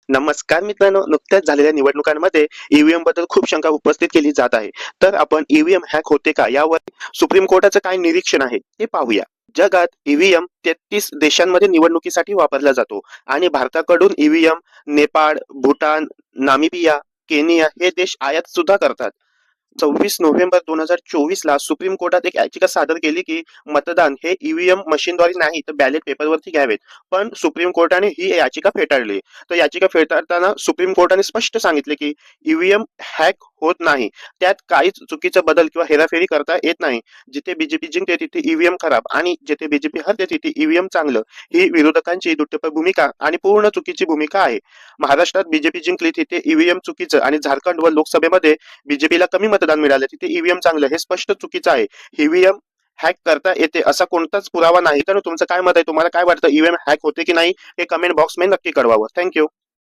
नमस्कार मित्रांनो, नुकत्याच झालेल्या निवडणुकांमध्ये ईव्हीएम बद्दल खूप शंका उपस्थित केली जात आहे. तर आपण ईव्हीएम हॅक होते का यावर सुप्रीम कोर्टाचं काय निरीक्षण आहे ते पाहूया. जगात ईव्हीएम 33 देशांमध्ये निवडणुकीसाठी वापरला जातो आणि भारताकडून EVM Nepal, Bhutan, Namibia, Kenya हे देश आयात सुद्धा करतात. 26 नोव्हेंबर 2024 ला सुप्रीम कोर्टात एक याचिका सादर केली की मतदान हे ईव्हीएम मशीनद्वारे नाही तर बॅलेट पेपरवरती घ्यावेत. पण सुप्रीम कोर्टाने ही याचिका फेटाळली. तर याचिका फेटाळताना सुप्रीम कोर्टाने स्पष्ट सांगितले की ईव्हीएम हॅक होत नाही, त्यात काहीच चुकीचा बदल किंवा हेराफेरी करता येत नाही. जिथे बीजेपी जिंकते तिथे ईव्हीएम खराब आणि जिथे बीजेपी हरते तिथे ईव्हीएम चांगलं, ही विरोधकांची दुटप्पा भूमिका आणि पूर्ण चुकीची भूमिका आहे. महाराष्ट्रात बीजेपी जिंकली तिथे ईव्हीएम चुकीचं आणि झारखंड व लोकसभेमध्ये बीजेपीला कमी मतदान मिळालं तिथे ईव्हीएम चांगलं, हे स्पष्ट चुकीचं आहे. ईव्हीएम हॅक करता येते असा कोणताच पुरावा नाही. तर तुमचं काय मत आहे? तुम्हाला काय वाटतं? ईव्हीएम हॅक होते की नाही हे कमेंट बॉक्स मध्ये नक्की कळवावं. थँक्यू.